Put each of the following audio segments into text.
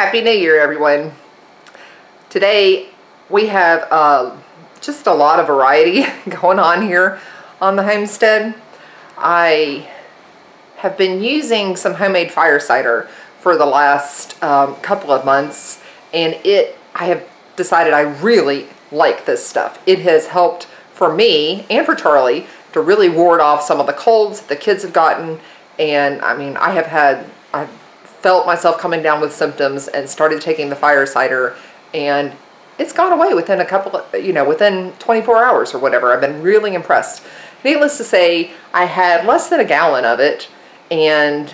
Happy New Year, everyone. Today we have just a lot of variety going on here on the homestead. I have been using some homemade fire cider for the last couple of months, and I have decided I really like this stuff. It has helped for me and for Charlie to really ward off some of the colds that the kids have gotten. And I mean, I've felt myself coming down with symptoms and started taking the fire cider, and it's gone away within a couple of, within 24 hours or whatever. I've been really impressed. Needless to say, I had less than a gallon of it and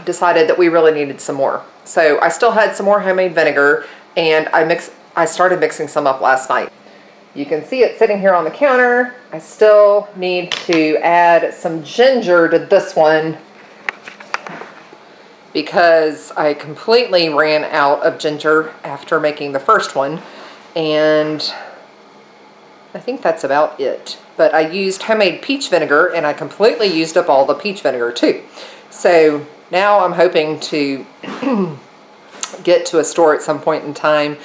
decided that we really needed some more. So I still had some more homemade vinegar, and I started mixing some up last night. You can see it sitting here on the counter. I still need to add some ginger to this one because I completely ran out of ginger after making the first one, and I think that's about it. But I used homemade peach vinegar, and I completely used up all the peach vinegar too. So now I'm hoping to get to a store at some point in time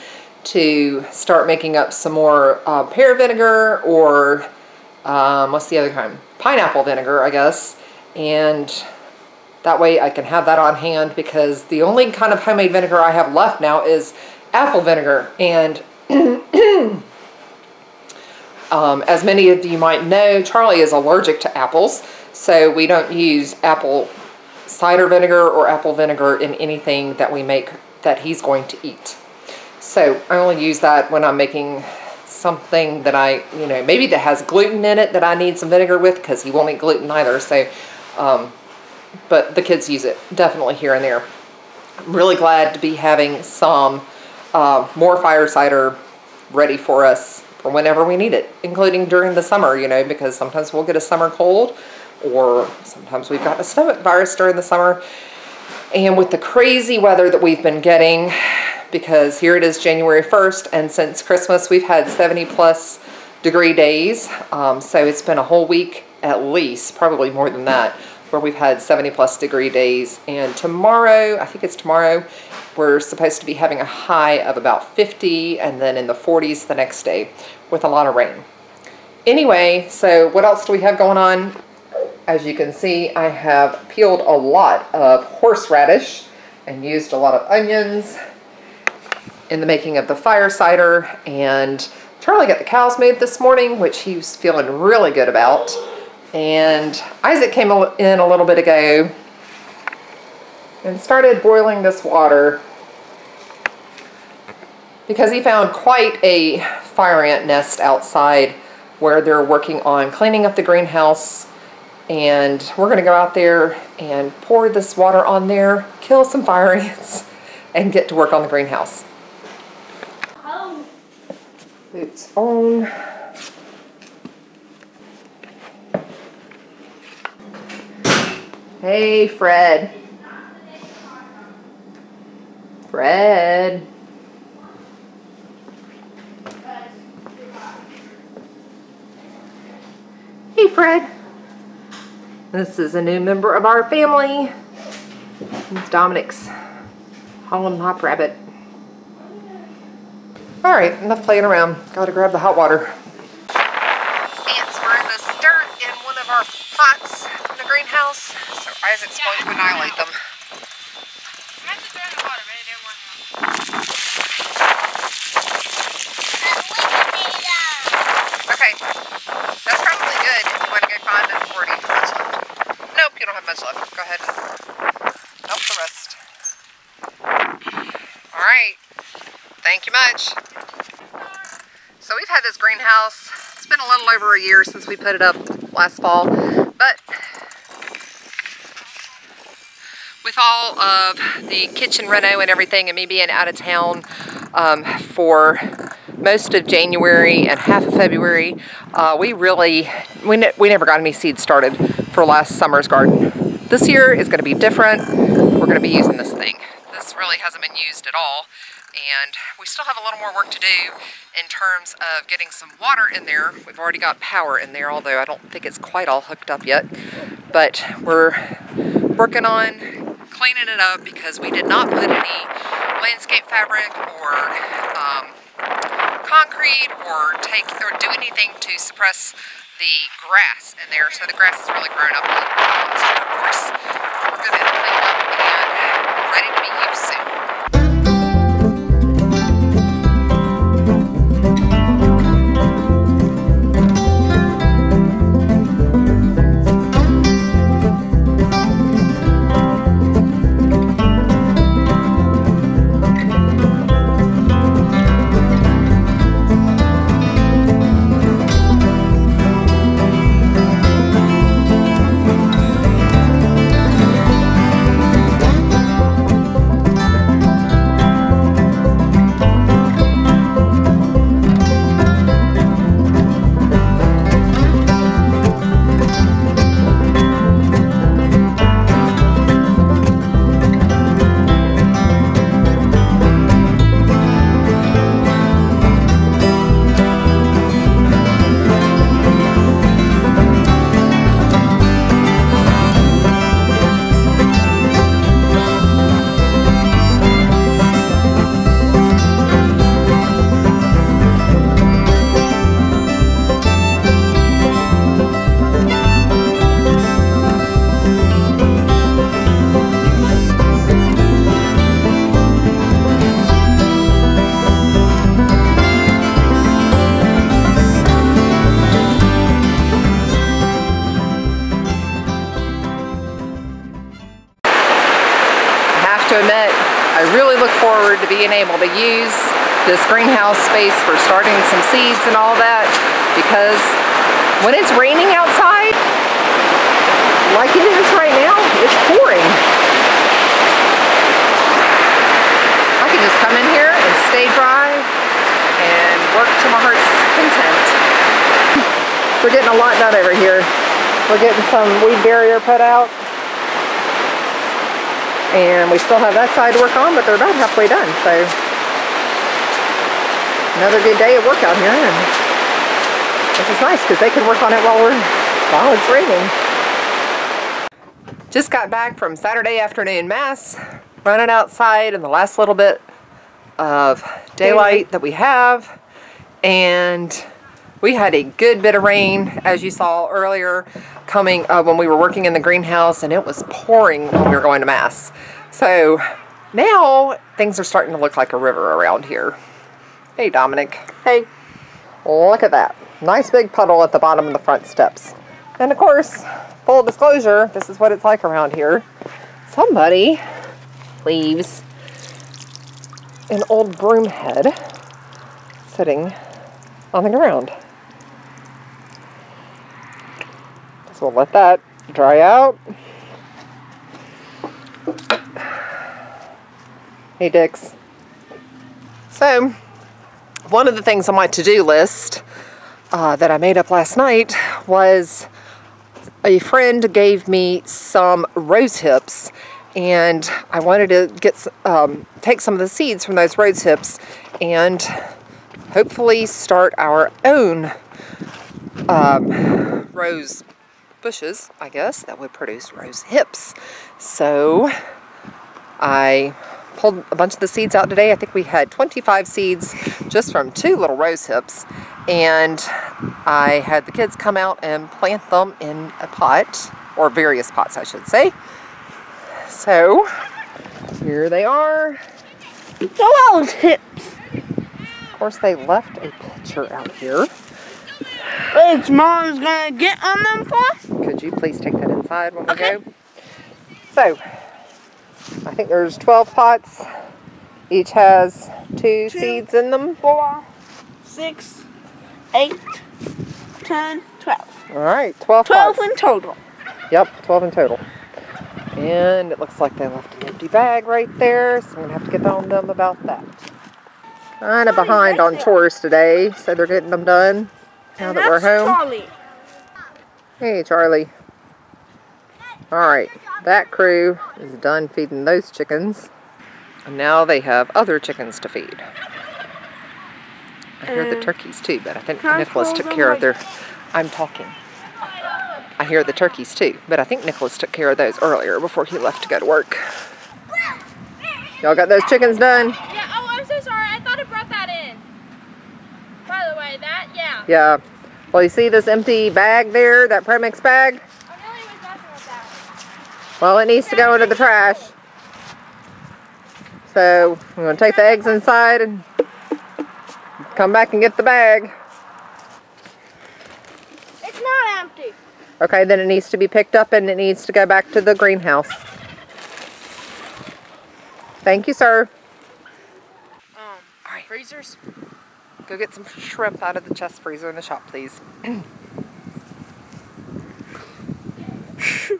to start making up some more pear vinegar, or what's the other kind? Pineapple vinegar, I guess. And that way I can have that on hand, because the only kind of homemade vinegar I have left now is apple vinegar. And as many of you might know, Charlie is allergic to apples, so we don't use apple cider vinegar or apple vinegar in anything that we make that he's going to eat. So I only use that when I'm making something that maybe that has gluten in it that I need some vinegar with, because he won't eat gluten either. So, but the kids use it definitely here and there. I'm really glad to be having some more fire cider ready for us for whenever we need it, including during the summer, because sometimes we'll get a summer cold, or sometimes we've got a stomach virus during the summer. And with the crazy weather that we've been getting, because here it is January 1st, and since Christmas we've had 70+ degree days, so it's been a whole week at least, probably more than that, where we've had 70+ degree days. And tomorrow, I think it's tomorrow, we're supposed to be having a high of about 50, and then in the 40s the next day with a lot of rain. Anyway, so what else do we have going on? As you can see, I have peeled a lot of horseradish and used a lot of onions in the making of the fire cider. And Charlie got the cows moved this morning, which he was feeling really good about. And Isaac came in a little bit ago and started boiling this water because he found quite a fire ant nest outside where they're working on cleaning up the greenhouse. And we're going to go out there and pour this water on there, kill some fire ants, and get to work on the greenhouse. Boots on. Hey, Fred. Fred. Hey, Fred. This is a new member of our family. It's Dominic's Holland Hop Rabbit. Alright, enough playing around. Gotta grab the hot water. Ants were in the dirt in one of our pots in the greenhouse, so Isaac's going to annihilate them. I had to throw in the water, but it didn't work out. Okay, that's probably good if you want to go find it before it eats much left. Nope, you don't have much left. Go ahead. Help the rest. Alright. Thank you much. So we've had this greenhouse. It's been a little over a year since we put it up last fall, but with all of the kitchen reno and everything, and me being out of town for most of January and half of February, we never got any seeds started for last summer's garden. This year is going to be different. We're going to be using this thing. This really hasn't been used at all, and we still have a little more work to do in terms of getting some water in there. We've already got power in there, although I don't think it's quite all hooked up yet, but we're working on cleaning it up because we did not put any landscape fabric or concrete or do anything to suppress the grass in there. So the grass has really grown up a little bit. So of course, we're going to clean it up and ready to be used soon. To admit, I really look forward to being able to use this greenhouse space for starting some seeds and all that, because when it's raining outside, like it is right now, it's pouring. I can just come in here and stay dry and work to my heart's content. We're getting a lot done over here. We're getting some weed barrier put out. And we still have that side to work on, but they're about halfway done, so another good day of work out here, and this is nice because they can work on it while it's raining. Just got back from Saturday afternoon mass, running outside in the last little bit of daylight that we have, and we had a good bit of rain, as you saw earlier, coming when we were working in the greenhouse, and it was pouring when we were going to mass. So now things are starting to look like a river around here. Hey, Dominic. Hey. Look at that. Nice big puddle at the bottom of the front steps. And of course, full disclosure, this is what it's like around here. Somebody leaves an old broom head sitting on the ground. So we'll let that dry out. Hey, Dix. So, one of the things on my to-do list that I made up last night was a friend gave me some rose hips, and I wanted to get take some of the seeds from those rose hips and hopefully start our own rose bushes, I guess, that would produce rose hips. So I pulled a bunch of the seeds out today. I think we had 25 seeds just from 2 little rose hips, and I had the kids come out and plant them in a pot, or various pots I should say. So here they are. Rose hips. Of course, they left a picture out here. Which Mom's gonna get on them for? Could you please take that inside when we go? So, I think there's 12 pots. Each has 2 seeds in them. 4, 6, 8, 10, 12. Alright, 12 12 pots. in total. Yep, 12 in total. And it looks like they left an empty bag right there, so I'm going to have to get on them about that. Kind of behind on chores today, so they're getting them done now that we're home. Charlie. Hey, Charlie. Alright, that crew is done feeding those chickens. And now they have other chickens to feed. I hear the turkeys too, but I think Nicholas took care of their... I'm talking. I hear the turkeys too, but I think Nicholas took care of those earlier before he left to go to work. Y'all got those chickens done? Yeah, oh, I'm so sorry. I thought I brought that in. By the way, yeah. Yeah. Well, you see this empty bag there, that premix bag? I really was messing with that. Well, it needs to go into the trash. So, I'm going to take the eggs inside and come back and get the bag. It's not empty. Okay, then it needs to be picked up and it needs to go back to the greenhouse. Thank you, sir. Alright. Freezers? Go get some shrimp out of the chest freezer in the shop, please.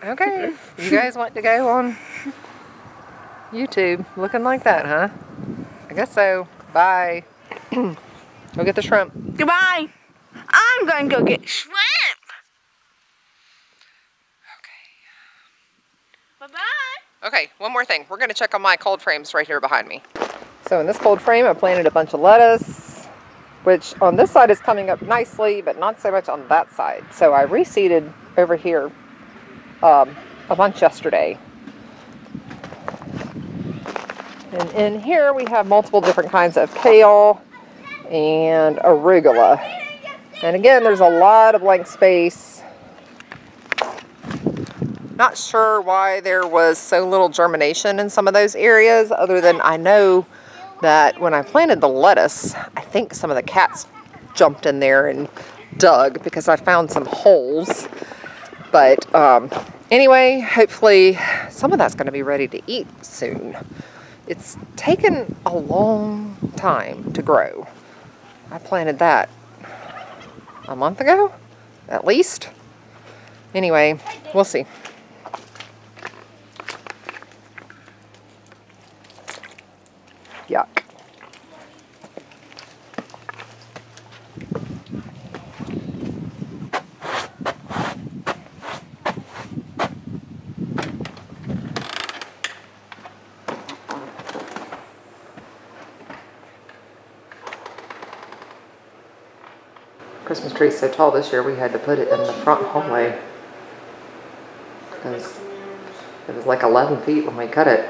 Okay, you guys want to go on YouTube looking like that, huh? I guess so. Bye. Go get the shrimp. Goodbye. I'm going to go get shrimp. Bye-bye. Okay, one more thing. We're going to check on my cold frames right here behind me. So in this cold frame, I planted a bunch of lettuce, which on this side is coming up nicely, but not so much on that side. So I reseeded over here a bunch yesterday. And in here we have multiple different kinds of kale and arugula. And again, there's a lot of blank space. Not sure why there was so little germination in some of those areas, other than I know that when I planted the lettuce, I think some of the cats jumped in there and dug because I found some holes. But anyway, hopefully some of that's going to be ready to eat soon. It's taken a long time to grow. I planted that a month ago, at least. Anyway, we'll see. Yuck. Christmas tree's so tall this year we had to put it in the front hallway because it was like 11 feet when we cut it.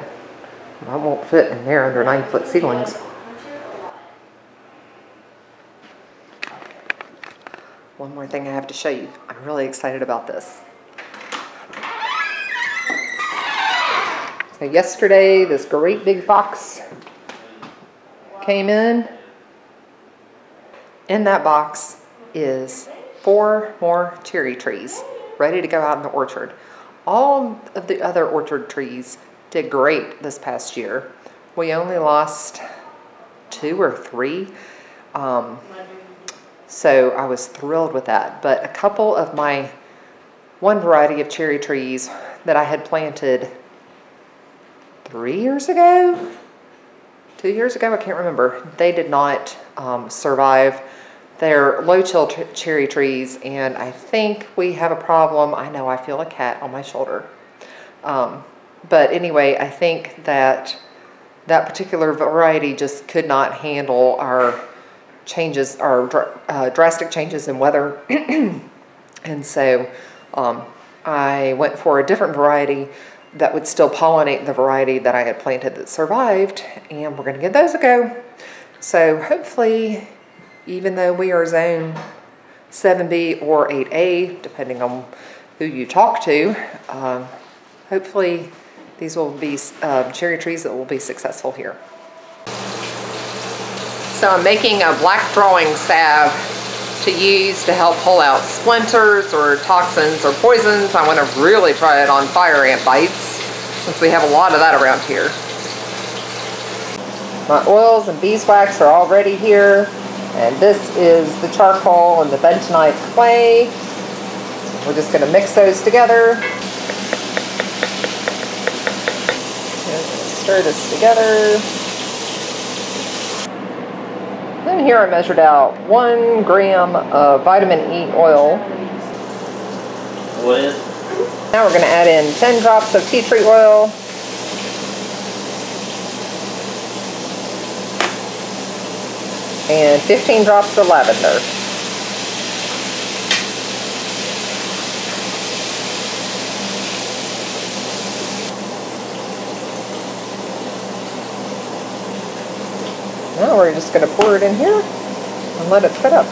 I won't fit in there under 9-foot ceilings. One more thing I have to show you. I'm really excited about this. So yesterday, this great big box came in. In that box is 4 more cherry trees ready to go out in the orchard. All of the other orchard trees did great this past year. We only lost 2 or 3. So I was thrilled with that. But a couple of my one variety of cherry trees that I had planted 3 years ago, 2 years ago, I can't remember. They did not survive. They're low chill cherry trees, and I think we have a problem. I know I feel a cat on my shoulder. But anyway, I think that that particular variety just could not handle our changes, our drastic changes in weather. And so I went for a different variety that would still pollinate the variety that I had planted that survived, and we're going to give those a go. So hopefully, even though we are zone 7B or 8A, depending on who you talk to, hopefully these will be cherry trees that will be successful here. So I'm making a black drawing salve to use to help pull out splinters or toxins or poisons. I want to really try it on fire ant bites since we have a lot of that around here. My oils and beeswax are all ready here. And this is the charcoal and the bentonite clay. We're just going to mix those together. Stir this together. Then here I measured out 1 gram of vitamin E oil. Now we're going to add in 10 drops of tea tree oil. And 15 drops of lavender. we're just going to pour it in here and let it sit up.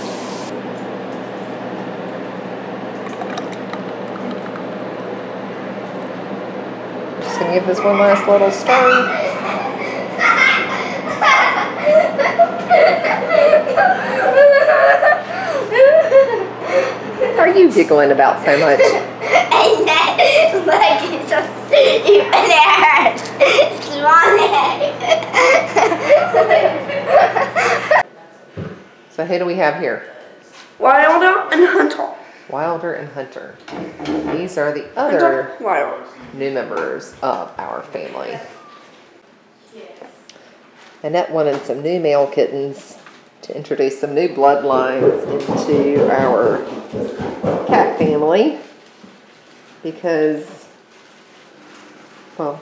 Just going to give this one last little stir. What are you giggling about so much? And then, like, it's just even there. So who do we have here? Wilder and Hunter. Wilder and Hunter. These are the other Wilder. new members of our family. Annette wanted some new male kittens to introduce some new bloodlines into our cat family because, well,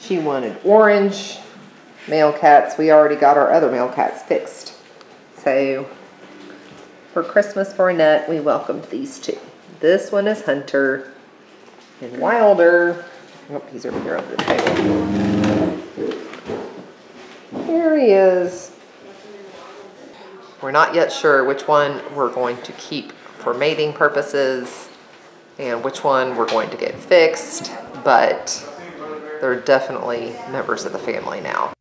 she wanted orange male cats. We already got our other male cats fixed. So for Christmas for Annette, we welcomed these two. This one is Hunter, and Wilder, oh, he's over here under the table. Here he is. We're not yet sure which one we're going to keep for mating purposes and which one we're going to get fixed, but they're definitely members of the family now.